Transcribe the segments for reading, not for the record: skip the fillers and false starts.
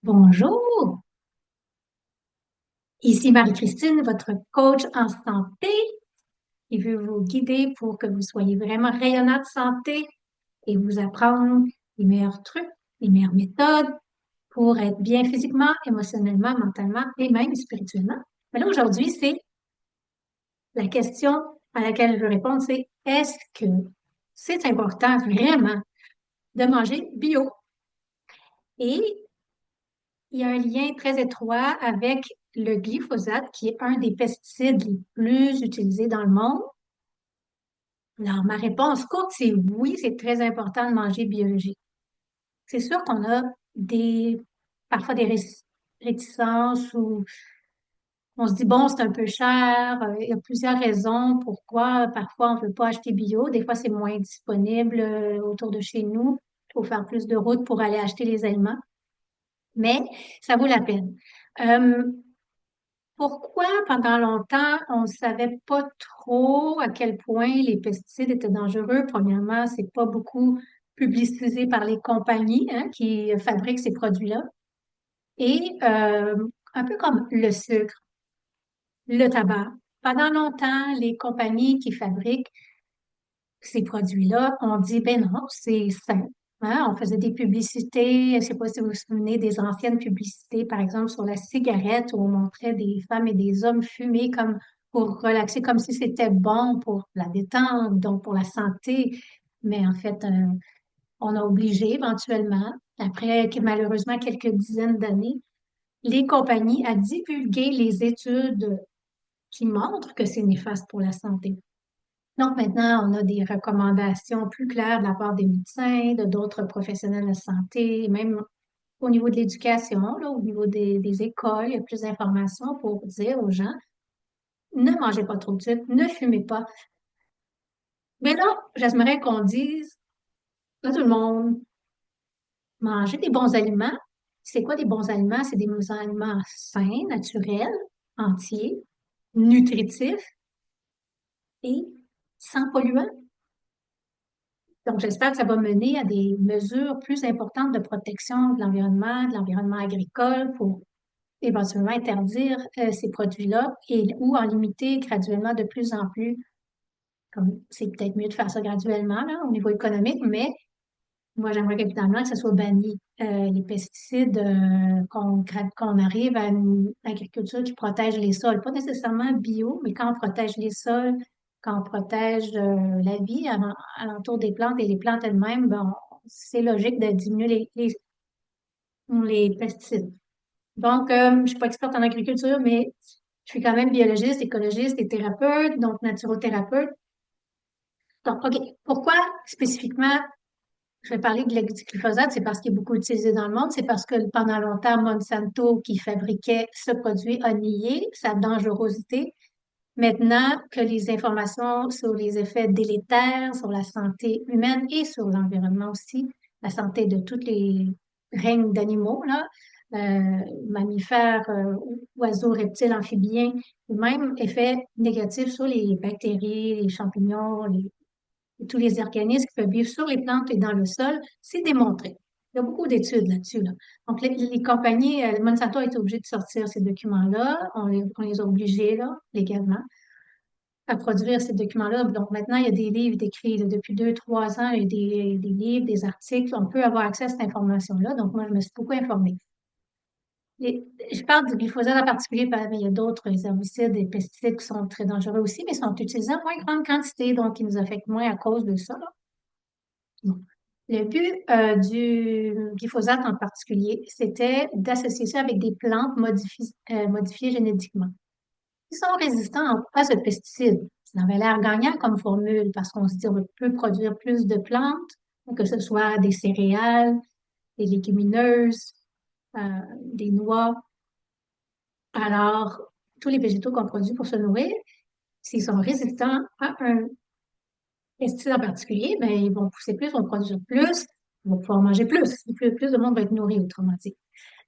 Bonjour, ici Marie-Christine, votre coach en santé, qui veut vous guider pour que vous soyez vraiment rayonnante santé et vous apprendre les meilleurs trucs, les meilleures méthodes pour être bien physiquement, émotionnellement, mentalement et même spirituellement. Mais là, aujourd'hui, c'est la question à laquelle je veux répondre, c'est est-ce que c'est important vraiment de manger bio? Et il y a un lien très étroit avec le glyphosate, qui est un des pesticides les plus utilisés dans le monde. Alors, ma réponse courte, c'est oui, c'est très important de manger biologique. C'est sûr qu'on a parfois des réticences ou on se dit, bon, c'est un peu cher. Il y a plusieurs raisons pourquoi parfois on ne veut pas acheter bio. Des fois, c'est moins disponible autour de chez nous. Il faut faire plus de route pour aller acheter les aliments, mais ça vaut la peine. Euh, Pourquoi pendant longtemps on ne savait pas trop à quel point les pesticides étaient dangereux? Premièrement, c'est pas beaucoup publicisé par les compagnies qui fabriquent ces produits-là. Et un peu comme le sucre, le tabac. Pendant longtemps, les compagnies qui fabriquent ces produits-là ont dit, ben non, c'est sain. On faisait des publicités, je ne sais pas si vous vous souvenez des anciennes publicités, par exemple sur la cigarette, où on montrait des femmes et des hommes fumer comme pour relaxer, comme si c'était bon pour la détente, donc pour la santé. Mais en fait, on a obligé éventuellement, après malheureusement quelques dizaines d'années, les compagnies à divulguer les études qui montrent que c'est néfaste pour la santé. Donc maintenant, on a des recommandations plus claires de la part des médecins, de d'autres professionnels de santé, même au niveau de l'éducation, là, au niveau des écoles, il y a plus d'informations pour dire aux gens, ne mangez pas trop de sucre, ne fumez pas. Mais là, j'aimerais qu'on dise à tout le monde, mangez des bons aliments. C'est quoi des bons aliments? C'est des bons aliments sains, naturels, entiers, nutritifs et sans polluants. Donc, j'espère que ça va mener à des mesures plus importantes de protection de l'environnement agricole pour éventuellement interdire ces produits-là et ou en limiter graduellement de plus en plus. Comme c'est peut-être mieux de faire ça graduellement là, au niveau économique, mais moi, j'aimerais évidemment que ça soit banni. Les pesticides, qu'on arrive à une agriculture qui protège les sols, pas nécessairement bio, mais quand on protège les sols, quand on protège la vie alentour des plantes et les plantes elles-mêmes, ben, c'est logique de diminuer les pesticides. Donc, je suis pas experte en agriculture, mais je suis quand même biologiste, écologiste et thérapeute, donc naturothérapeute. Donc, OK, pourquoi spécifiquement je vais parler de du glyphosate, c'est parce qu'il est beaucoup utilisé dans le monde. C'est parce que pendant longtemps, Monsanto, qui fabriquait ce produit, a nié sa dangerosité. Maintenant que les informations sur les effets délétères sur la santé humaine et sur l'environnement aussi, la santé de tous les règnes d'animaux, là, mammifères, oiseaux, reptiles, amphibiens, ou même effets négatifs sur les bactéries, les champignons, tous les organismes qui peuvent vivre sur les plantes et dans le sol, c'est démontré. Il y a beaucoup d'études là-dessus, là. Donc, les compagnies, Monsanto a été obligé de sortir ces documents-là. On les a obligés, là, légalement, à produire ces documents-là. Donc, maintenant, il y a des livres décrits, là, depuis 2, 3 ans, il y a des livres, des articles. On peut avoir accès à cette information-là. Donc, moi, je me suis beaucoup informée. Je parle du glyphosate en particulier, mais il y a d'autres herbicides et pesticides qui sont très dangereux aussi, mais sont utilisés en moins grande quantité, donc ils nous affectent moins à cause de ça, là. Bon. Le but du glyphosate en particulier, c'était d'associer ça avec des plantes modifiées génétiquement. Ils sont résistants à ce pesticide. Ça avait l'air gagnant comme formule parce qu'on se dit on peut produire plus de plantes, que ce soit des céréales, des légumineuses, euh, des noix. Alors, tous les végétaux qu'on produit pour se nourrir, s'ils sont résistants à un pesticide en particulier, ben, ils vont pousser plus, vont produire plus, ils vont pouvoir manger plus. Plus de monde va être nourri, autrement dit.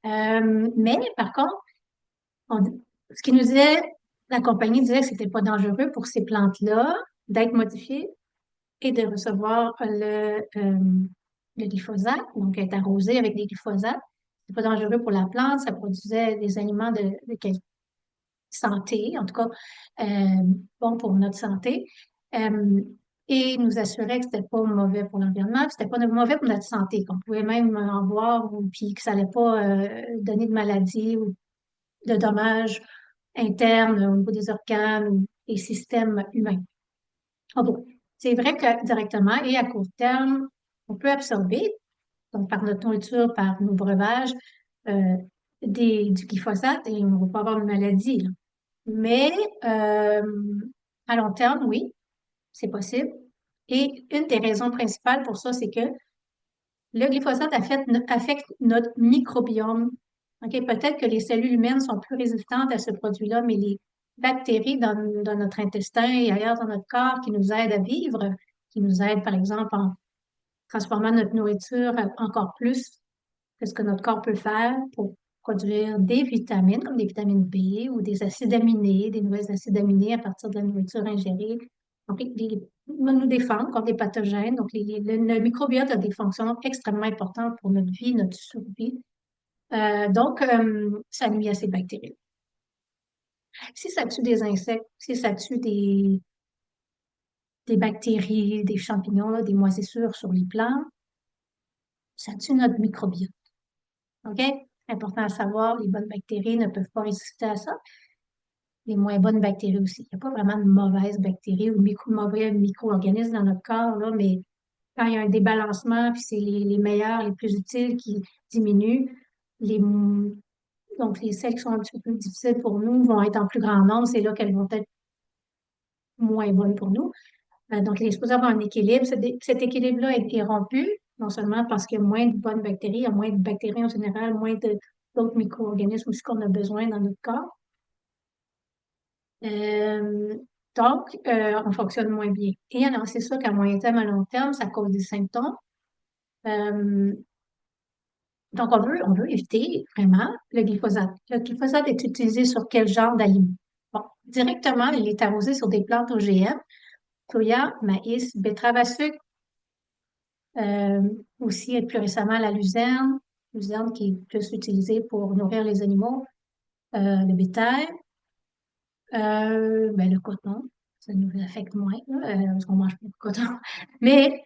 Mais par contre, ce qui nous disait, la compagnie disait que c'était pas dangereux pour ces plantes-là d'être modifiées et de recevoir le glyphosate, donc être arrosées avec des glyphosates. c'est pas dangereux pour la plante, ça produisait des aliments de quelle santé, en tout cas, euh, bon pour notre santé. Euh, et nous assurait que c'était pas mauvais pour l'environnement, que c'était pas mauvais pour notre santé, qu'on pouvait même en boire, ou puis que ça allait pas donner de maladies ou de dommages internes au niveau des organes ou des systèmes humains. Ah bon, c'est vrai que directement et à court terme, on peut absorber, donc par notre nourriture, par nos breuvages, euh, du glyphosate et on ne va pas avoir de maladie, là. Mais euh, à long terme, oui, c'est possible. Et une des raisons principales pour ça, c'est que le glyphosate affecte notre microbiome. OK, peut-être que les cellules humaines sont plus résistantes à ce produit-là, mais les bactéries dans notre intestin et ailleurs dans notre corps qui nous aident à vivre, qui nous aident, par exemple, en transformant notre nourriture encore plus que ce que notre corps peut faire pour produire des vitamines, comme des vitamines B ou des acides aminés, des nouveaux acides aminés à partir de la nourriture ingérée. Donc, nous défendre contre des pathogènes. Donc, le microbiote a des fonctions extrêmement importantes pour notre vie, notre survie. Ça nuit à ces bactéries. Si ça tue des insectes, si ça tue des bactéries, des champignons, là, des moisissures sur les plants, ça tue notre microbiote. OK? Important à savoir, les bonnes bactéries ne peuvent pas résister à ça. Les moins bonnes bactéries aussi. Il n'y a pas vraiment de mauvaises bactéries ou de mauvais micro-organismes dans notre corps, là, mais quand il y a un débalancement, puis c'est les meilleurs, les plus utiles qui diminuent, les, donc les celles qui sont un petit peu plus difficiles pour nous vont être en plus grand nombre, c'est là qu'elles vont être moins bonnes pour nous. Donc, il est supposé avoir un équilibre. Cet équilibre-là est rompu, non seulement parce qu'il y a moins de bonnes bactéries, il y a moins de bactéries en général, moins d'autres micro-organismes aussi qu'on a besoin dans notre corps. Euh, on fonctionne moins bien. Et alors, c'est sûr qu'à moyen terme, à long terme, ça cause des symptômes. Euh, donc, on veut éviter vraiment le glyphosate. Le glyphosate est utilisé sur quel genre d'aliments? Bon, directement, il est arrosé sur des plantes OGM, soya, maïs, betterave à sucre, euh, aussi plus récemment la luzerne qui est plus utilisée pour nourrir les animaux, le bétail. Le coton, ça nous affecte moins, là, parce qu'on mange pas de coton. Mais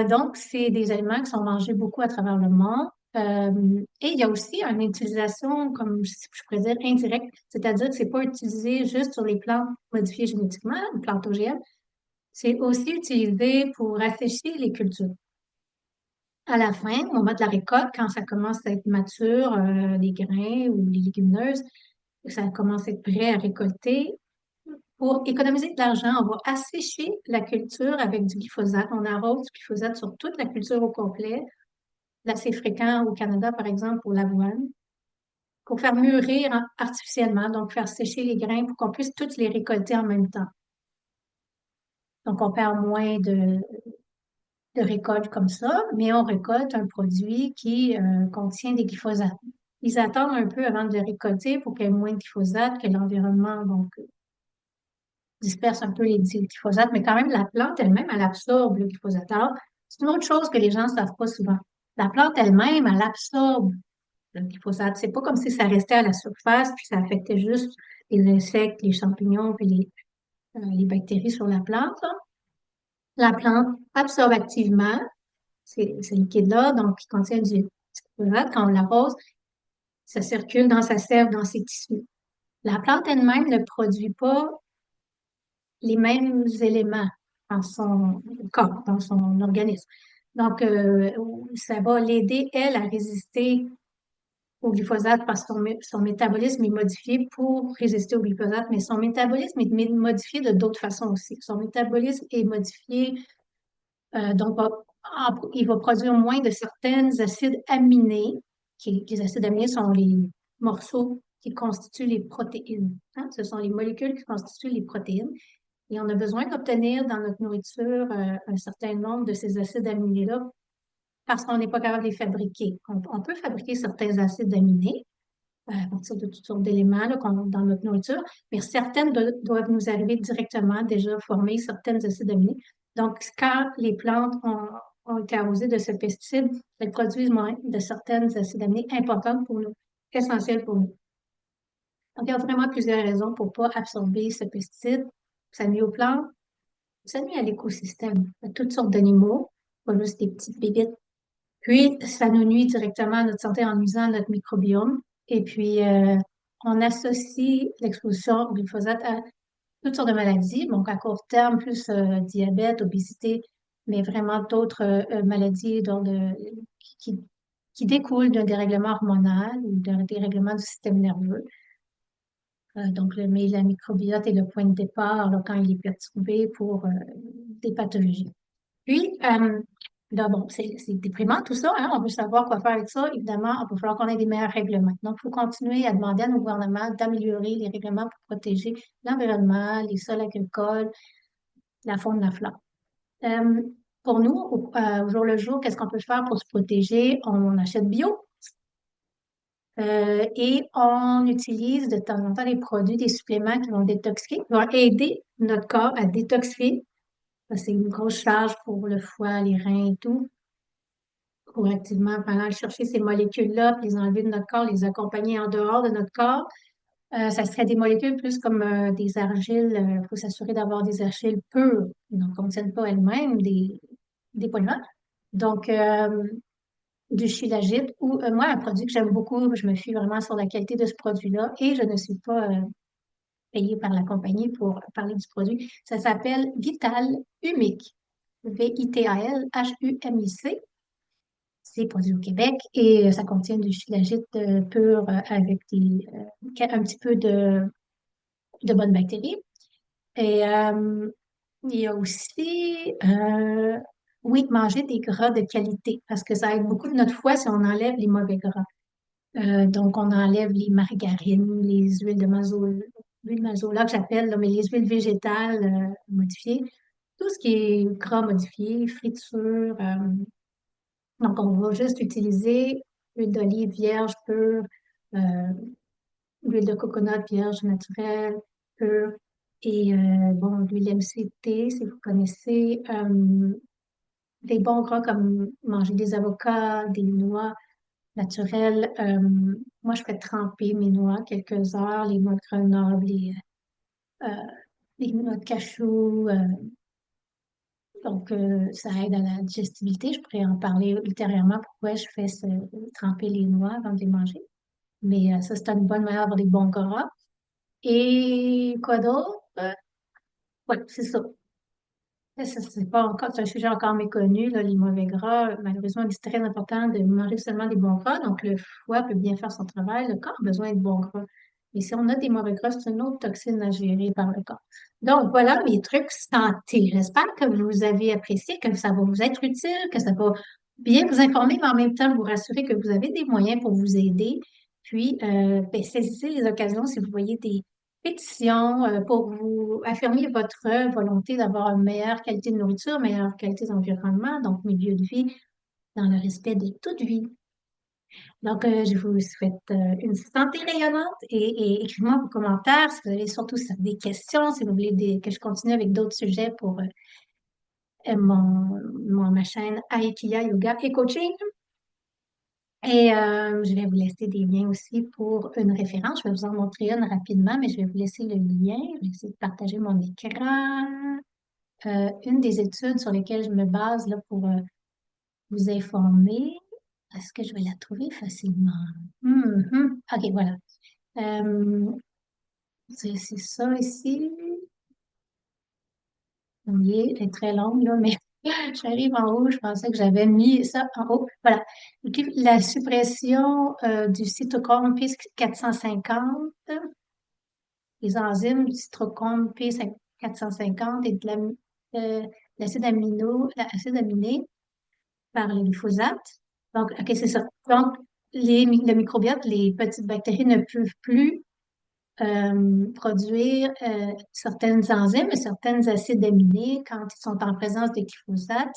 donc, c'est des aliments qui sont mangés beaucoup à travers le monde. Et il y a aussi une utilisation, comme je pourrais dire, indirecte, c'est-à-dire que c'est pas utilisé juste sur les plantes modifiées génétiquement, les plantes OGM, c'est aussi utilisé pour assécher les cultures. À la fin, au moment de la récolte, quand ça commence à être mature, les grains ou les légumineuses, ça commence à être prêt à récolter, pour économiser de l'argent, on va assécher la culture avec du glyphosate. On arrose du glyphosate sur toute la culture au complet. Là, c'est fréquent au Canada, par exemple, pour l'avoine, pour faire mûrir artificiellement, donc faire sécher les grains pour qu'on puisse tous les récolter en même temps. Donc, on perd moins de récoltes comme ça, mais on récolte un produit qui contient des glyphosates. Ils attendent un peu avant de le récolter pour qu'il y ait moins de glyphosate, que l'environnement donc disperse un peu les glyphosates, mais quand même, la plante elle-même, elle absorbe le glyphosate. Alors, c'est une autre chose que les gens ne savent pas souvent. La plante elle-même, elle absorbe le glyphosate. C'est pas comme si ça restait à la surface, puis ça affectait juste les insectes, les champignons, puis les bactéries sur la plante, là. La plante absorbe activement ces liquides-là, donc qui contiennent du glyphosate. Quand on l'arrose, ça circule dans sa sève, dans ses tissus. La plante elle-même ne produit pas les mêmes éléments dans son corps, dans son organisme. Donc, ça va l'aider, elle, à résister au glyphosate parce que son métabolisme est modifié pour résister au glyphosate, mais son métabolisme est modifié de d'autres façons aussi. Son métabolisme est modifié, donc il va produire moins de certains acides aminés. Les acides aminés sont les morceaux qui constituent les protéines, hein. Ce sont les molécules qui constituent les protéines. Et on a besoin d'obtenir dans notre nourriture un certain nombre de ces acides aminés-là parce qu'on n'est pas capable de les fabriquer. On peut fabriquer certains acides aminés à partir de toutes sortes d'éléments là, dans notre nourriture, mais certaines doivent nous arriver directement déjà formées, certaines acides aminés. Donc, quand les plantes ont été arrosés de ce pesticide, elles produisent moins de certaines acides aminés importantes pour nous, essentielles pour nous. Donc, il y a vraiment plusieurs raisons pour pas absorber ce pesticide. Ça nuit aux plantes, ça nuit à l'écosystème, à toutes sortes d'animaux, pas juste des petites bébites. Puis, ça nous nuit directement à notre santé en nuisant à notre microbiome. Et puis, on associe l'exposition au glyphosate à toutes sortes de maladies. Donc, à court terme, plus diabète, obésité, mais vraiment d'autres maladies qui, qui découlent d'un dérèglement hormonal ou d'un dérèglement du système nerveux. Donc, mais la microbiote est le point de départ là, quand il est perturbé pour des pathologies. Puis, là, bon, c'est déprimant tout ça, hein? On veut savoir quoi faire avec ça. Évidemment, il va falloir qu'on ait des meilleurs règlements. Donc, il faut continuer à demander à nos gouvernements d'améliorer les règlements pour protéger l'environnement, les sols agricoles, la faune, la flore. Euh, pour nous, au jour le jour, qu'est-ce qu'on peut faire pour se protéger? On achète bio et on utilise de temps en temps des produits, des suppléments qui vont détoxifier, qui vont aider notre corps à détoxifier. Ça, c'est une grosse charge pour le foie, les reins et tout. Pour activement aller chercher ces molécules-là, puis les enlever de notre corps, les accompagner en dehors de notre corps. Ça serait des molécules plus comme des argiles. Il faut s'assurer d'avoir des argiles pures, qui ne contiennent pas elles-mêmes des polluants. Donc, du shilajit ou moi, un produit que j'aime beaucoup, je me fie vraiment sur la qualité de ce produit-là et je ne suis pas payée par la compagnie pour parler du produit. Ça s'appelle Vital Humic. Vital Humic. C'est produit au Québec et ça contient du shilajit pur avec un petit peu de bonnes bactéries. Et il y a aussi, oui, manger des gras de qualité parce que ça aide beaucoup de notre foie si on enlève les mauvais gras. Donc, on enlève les margarines, les huiles de l'huile mazola que j'appelle, là, mais les huiles végétales modifiées, tout ce qui est gras modifié, friture. Donc, on va juste utiliser l'huile d'olive vierge pure, euh, l'huile de coconut vierge naturelle pure et bon, l'huile MCT, si vous connaissez. Des bons gras comme manger des avocats, des noix naturelles. Moi, je fais tremper mes noix quelques heures, les noix de Grenoble, euh, les noix de cachou. Donc, ça aide à la digestibilité. Je pourrais en parler ultérieurement pourquoi je fais tremper les noix avant de les manger. Mais ça, c'est une bonne manière d'avoir des bons gras. Et quoi d'autre? Ouais, c'est ça. Ça, c'est pas encore, c'est un sujet encore méconnu, là, les mauvais gras. Malheureusement, c'est très important de manger seulement des bons gras. Donc, le foie peut bien faire son travail. Le corps a besoin de bons gras. Et si on a des mauvais gras, c'est une autre toxine à gérer par le corps. Donc, voilà mes trucs santé. J'espère que vous avez apprécié, que ça va vous être utile, que ça va bien vous informer, mais en même temps vous rassurer que vous avez des moyens pour vous aider. Puis, ben, saisissez les occasions si vous voyez des pétition pour vous affirmer votre volonté d'avoir une meilleure qualité de nourriture, meilleure qualité d'environnement, donc milieu de vie, dans le respect de toute vie. Donc, je vous souhaite une santé rayonnante et écrivez-moi vos commentaires si vous avez surtout des questions, si vous voulez que je continue avec d'autres sujets pour ma chaîne Aikiya Yoga et Coaching. Et je vais vous laisser des liens aussi pour une référence. Je vais vous en montrer une rapidement, mais je vais vous laisser le lien. Je vais essayer de partager mon écran. Une des études sur lesquelles je me base là, pour vous informer. Est-ce que je vais la trouver facilement? OK, voilà. Euh, c'est ça ici. Oui, elle est très longue, là, mais j'arrive en haut. Je pensais que j'avais mis ça en haut. Voilà. OK, la suppression du cytochrome P450, les enzymes du cytochrome P450 et l'acide aminé par le glyphosate. Donc, OK, c'est ça. Donc, le microbiote, les petites bactéries ne peuvent plus produire certaines enzymes et certains acides aminés quand ils sont en présence de glyphosate.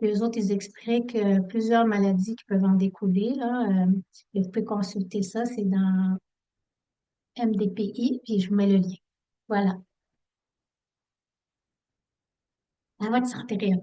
Les autres, ils expliquent plusieurs maladies qui peuvent en découler, là. Et vous pouvez consulter ça, c'est dans MDPI, puis je vous mets le lien. Voilà. À votre santé, Réa.